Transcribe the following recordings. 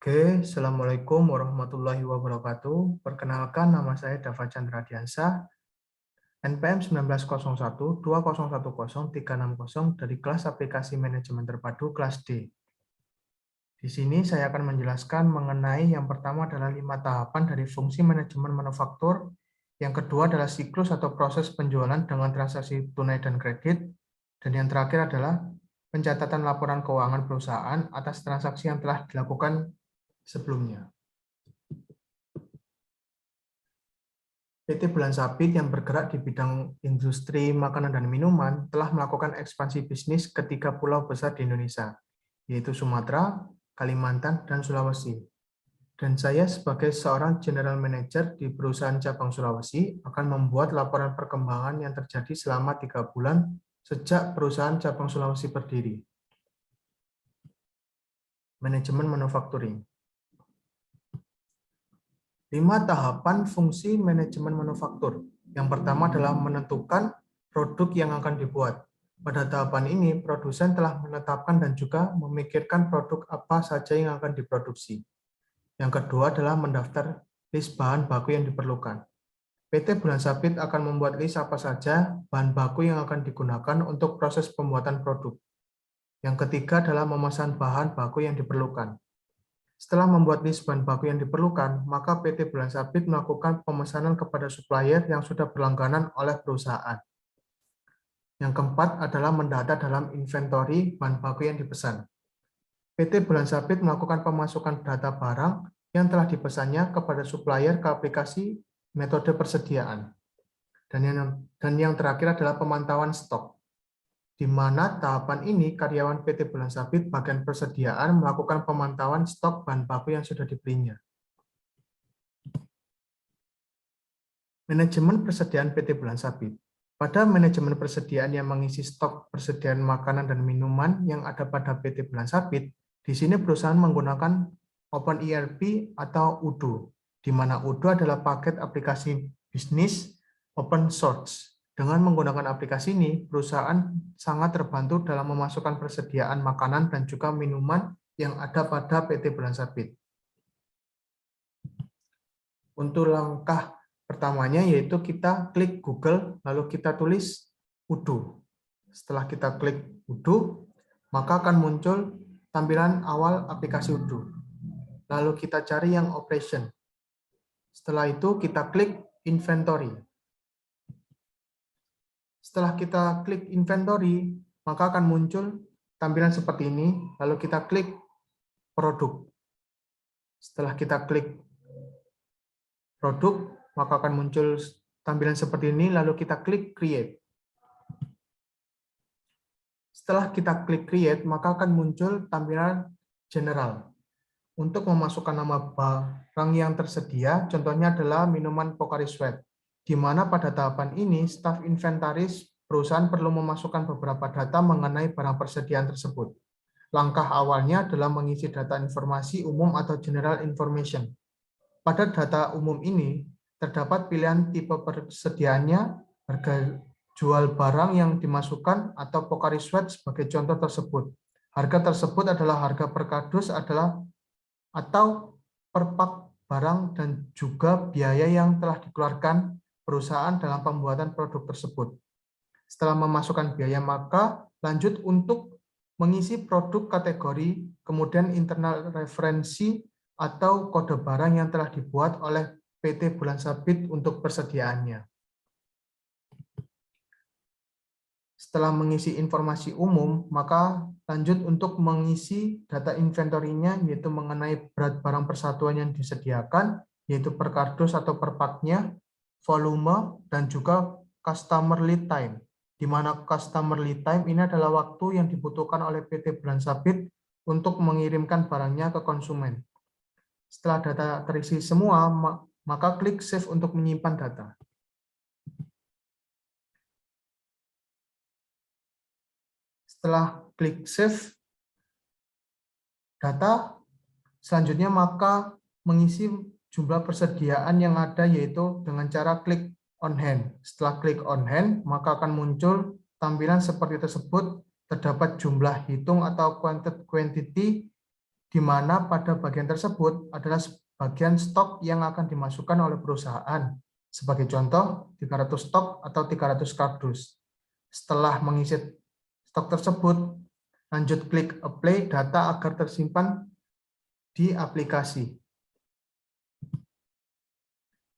Oke, Assalamualaikum warahmatullahi wabarakatuh. Perkenalkan, nama saya Dava Chandra Diansyah, NPM 190120100360 dari kelas aplikasi manajemen terpadu kelas D. Di sini saya akan menjelaskan mengenai yang pertama adalah 5 tahapan dari fungsi manajemen manufaktur, yang kedua adalah siklus atau proses penjualan dengan transaksi tunai dan kredit, dan yang terakhir adalah pencatatan laporan keuangan perusahaan atas transaksi yang telah dilakukan sebelumnya. PT Bulan Sabit yang bergerak di bidang industri makanan dan minuman telah melakukan ekspansi bisnis ke 3 pulau besar di Indonesia, yaitu Sumatera, Kalimantan, dan Sulawesi. Dan saya sebagai seorang General Manager di perusahaan cabang Sulawesi akan membuat laporan perkembangan yang terjadi selama 3 bulan sejak perusahaan cabang Sulawesi berdiri. Manajemen manufacturing. 5 tahapan fungsi manajemen manufaktur. Yang pertama adalah menentukan produk yang akan dibuat. Pada tahapan ini, produsen telah menetapkan dan juga memikirkan produk apa saja yang akan diproduksi. Yang kedua adalah mendaftar list bahan baku yang diperlukan. PT Bulan Sabit akan membuat list apa saja bahan baku yang akan digunakan untuk proses pembuatan produk. Yang ketiga adalah memesan bahan baku yang diperlukan. Setelah membuat list bahan baku yang diperlukan, maka PT Bulan Sabit melakukan pemesanan kepada supplier yang sudah berlangganan oleh perusahaan. Yang keempat adalah mendata dalam inventory bahan baku yang dipesan. PT Bulan Sabit melakukan pemasukan data barang yang telah dipesannya kepada supplier ke aplikasi metode persediaan. Dan yang terakhir adalah pemantauan stok, di mana tahapan ini karyawan PT Bulan Sabit bagian persediaan melakukan pemantauan stok bahan baku yang sudah dibelinya. Manajemen persediaan PT Bulan Sabit. Pada manajemen persediaan yang mengisi stok persediaan makanan dan minuman yang ada pada PT Bulan Sabit, di sini perusahaan menggunakan OpenERP atau Odoo, di mana Odoo adalah paket aplikasi bisnis open source. Dengan menggunakan aplikasi ini, perusahaan sangat terbantu dalam memasukkan persediaan makanan dan juga minuman yang ada pada PT Bulan Sabit. Untuk langkah pertamanya yaitu kita klik Google, lalu kita tulis Odoo. Setelah kita klik Odoo, maka akan muncul tampilan awal aplikasi Odoo. Lalu kita cari yang operation. Setelah itu kita klik inventory. Setelah kita klik inventory, maka akan muncul tampilan seperti ini, lalu kita klik produk. Setelah kita klik produk, maka akan muncul tampilan seperti ini, lalu kita klik create. Setelah kita klik create, maka akan muncul tampilan general. Untuk memasukkan nama barang yang tersedia, contohnya adalah minuman Pocari Sweat, di mana pada tahapan ini, staf inventaris perusahaan perlu memasukkan beberapa data mengenai barang persediaan tersebut. Langkah awalnya adalah mengisi data informasi umum atau general information. Pada data umum ini, terdapat pilihan tipe persediaannya, harga jual barang yang dimasukkan, atau Pocari Sweat sebagai contoh tersebut. Harga tersebut adalah harga per kardus atau per pak barang dan juga biaya yang telah dikeluarkan perusahaan dalam pembuatan produk tersebut. Setelah memasukkan biaya, maka lanjut untuk mengisi produk kategori, kemudian internal referensi atau kode barang yang telah dibuat oleh PT Bulan Sabit untuk persediaannya. Setelah mengisi informasi umum, maka lanjut untuk mengisi data inventory-nya, yaitu mengenai berat barang persatuan yang disediakan, yaitu per kardus atau per paknya, volume, dan juga customer lead time, di mana customer lead time ini adalah waktu yang dibutuhkan oleh PT Bulan Sabit untuk mengirimkan barangnya ke konsumen. Setelah data terisi semua, maka klik Save untuk menyimpan data. Setelah klik Save data, selanjutnya maka mengisi jumlah persediaan yang ada, yaitu dengan cara klik on hand. Setelah klik on hand, maka akan muncul tampilan seperti tersebut, terdapat jumlah hitung atau quantity di mana pada bagian tersebut adalah bagian stok yang akan dimasukkan oleh perusahaan. Sebagai contoh, 300 stok atau 300 kardus. Setelah mengisi stok tersebut, lanjut klik apply data agar tersimpan di aplikasi.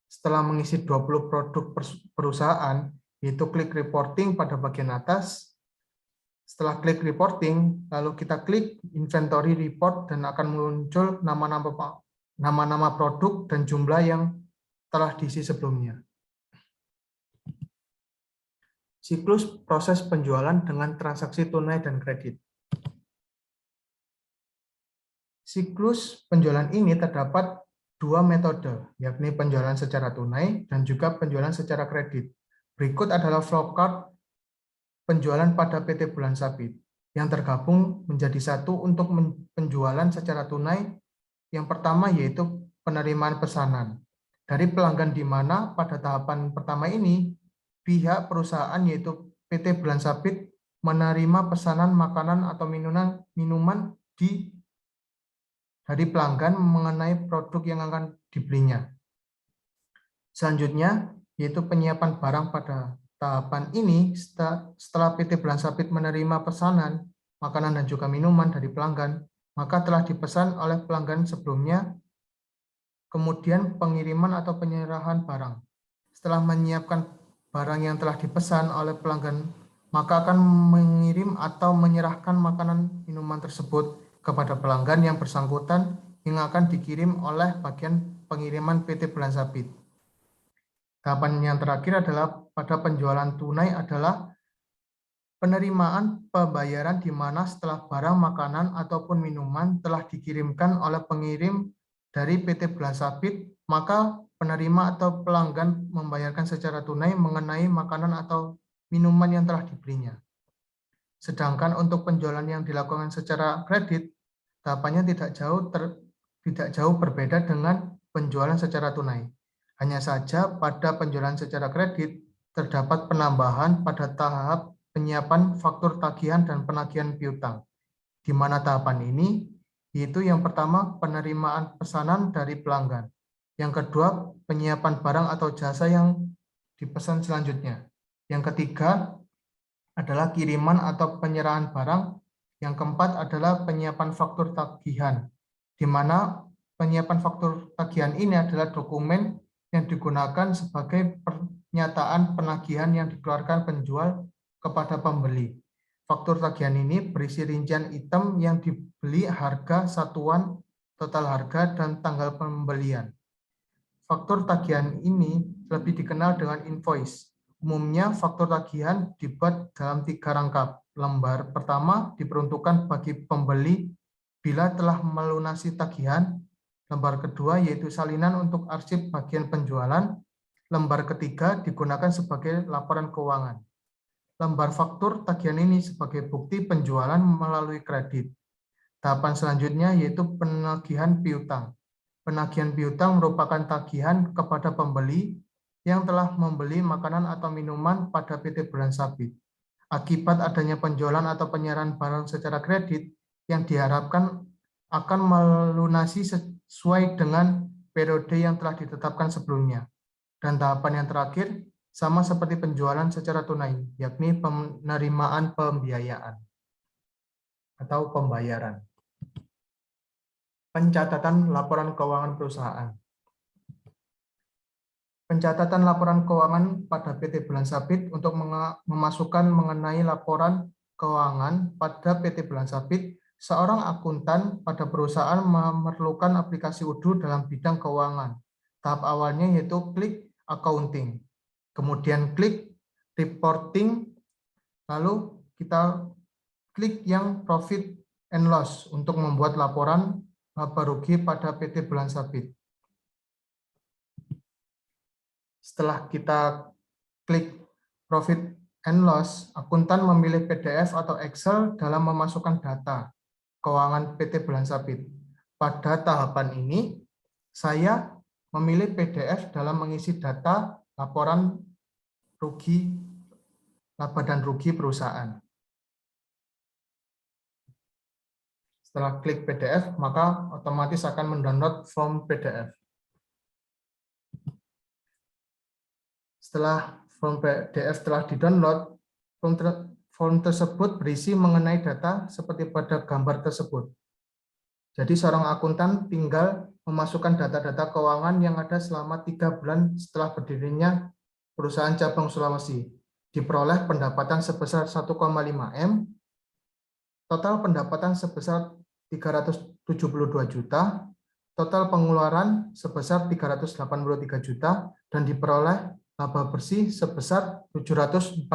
Setelah mengisi 20 produk perusahaan, yaitu klik reporting pada bagian atas. Setelah klik reporting, lalu kita klik inventory report dan akan muncul nama-nama produk dan jumlah yang telah diisi sebelumnya. Siklus proses penjualan dengan transaksi tunai dan kredit. Siklus penjualan ini terdapat dua metode, yakni penjualan secara tunai dan juga penjualan secara kredit. Berikut adalah flowchart penjualan pada PT Bulan Sabit yang tergabung menjadi satu untuk penjualan secara tunai. Yang pertama yaitu penerimaan pesanan dari pelanggan, di mana pada tahapan pertama ini pihak perusahaan yaitu PT Bulan Sabit menerima pesanan makanan atau minuman dari pelanggan mengenai produk yang akan dibelinya. Selanjutnya yaitu penyiapan barang. Pada tahapan ini, setelah PT Bulan Sabit menerima pesanan makanan dan juga minuman dari pelanggan, maka telah dipesan oleh pelanggan sebelumnya. Kemudian pengiriman atau penyerahan barang. Setelah menyiapkan barang yang telah dipesan oleh pelanggan, maka akan mengirim atau menyerahkan makanan minuman tersebut kepada pelanggan yang bersangkutan yang akan dikirim oleh bagian pengiriman PT Bulan Sabit. Tahapan yang terakhir adalah pada penjualan tunai adalah penerimaan pembayaran, di mana setelah barang makanan ataupun minuman telah dikirimkan oleh pengirim dari PT Bulan Sabit, maka penerima atau pelanggan membayarkan secara tunai mengenai makanan atau minuman yang telah dibelinya. Sedangkan untuk penjualan yang dilakukan secara kredit, tahapannya tidak jauh berbeda dengan penjualan secara tunai. Hanya saja pada penjualan secara kredit terdapat penambahan pada tahap penyiapan faktur tagihan dan penagihan piutang, di mana tahapan ini yaitu yang pertama penerimaan pesanan dari pelanggan, yang kedua penyiapan barang atau jasa yang dipesan selanjutnya, yang ketiga adalah kiriman atau penyerahan barang, yang keempat adalah penyiapan faktur tagihan, di mana penyiapan faktur tagihan ini adalah dokumen yang digunakan sebagai pernyataan penagihan yang dikeluarkan penjual kepada pembeli. Faktur tagihan ini berisi rincian item yang dibeli, harga satuan, total harga, dan tanggal pembelian. Faktur tagihan ini lebih dikenal dengan invoice. Umumnya faktur tagihan dibuat dalam 3 rangkap. Lembar pertama diperuntukkan bagi pembeli bila telah melunasi tagihan. Lembar kedua yaitu salinan untuk arsip bagian penjualan. Lembar ketiga digunakan sebagai laporan keuangan. Lembar faktur tagihan ini sebagai bukti penjualan melalui kredit. Tahapan selanjutnya yaitu penagihan piutang. Penagihan piutang merupakan tagihan kepada pembeli yang telah membeli makanan atau minuman pada PT Bulan Sabit. Akibat adanya penjualan atau penyerahan barang secara kredit yang diharapkan akan melunasi sesuai dengan periode yang telah ditetapkan sebelumnya. Dan tahapan yang terakhir sama seperti penjualan secara tunai, yakni penerimaan pembiayaan atau pembayaran. Pencatatan laporan keuangan perusahaan. Pencatatan laporan keuangan pada PT Bulan Sabit untuk memasukkan mengenai laporan keuangan pada PT Bulan Sabit. Seorang akuntan pada perusahaan memerlukan aplikasi Odoo dalam bidang keuangan. Tahap awalnya yaitu klik accounting, kemudian klik reporting, lalu kita klik yang profit and loss untuk membuat laporan laba rugi pada PT Bulan Sabit. Setelah kita klik profit and loss, akuntan memilih PDF atau Excel dalam memasukkan data keuangan PT Bulan Sabit. Pada tahapan ini, saya memilih PDF dalam mengisi data laporan rugi, laba dan rugi perusahaan. Setelah klik PDF, maka otomatis akan mendownload form PDF. Setelah form PDF telah didownload, form tersebut berisi mengenai data seperti pada gambar tersebut. Jadi seorang akuntan tinggal memasukkan data-data keuangan yang ada selama 3 bulan setelah berdirinya perusahaan cabang Sulawesi. Diperoleh pendapatan sebesar 1,5 M, total pendapatan sebesar 372 juta, total pengeluaran sebesar 383 juta, dan diperoleh laba bersih sebesar 745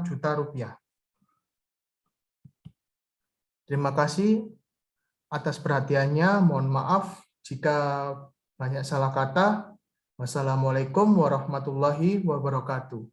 juta rupiah. Terima kasih atas perhatiannya. Mohon maaf jika banyak salah kata. Wassalamualaikum warahmatullahi wabarakatuh.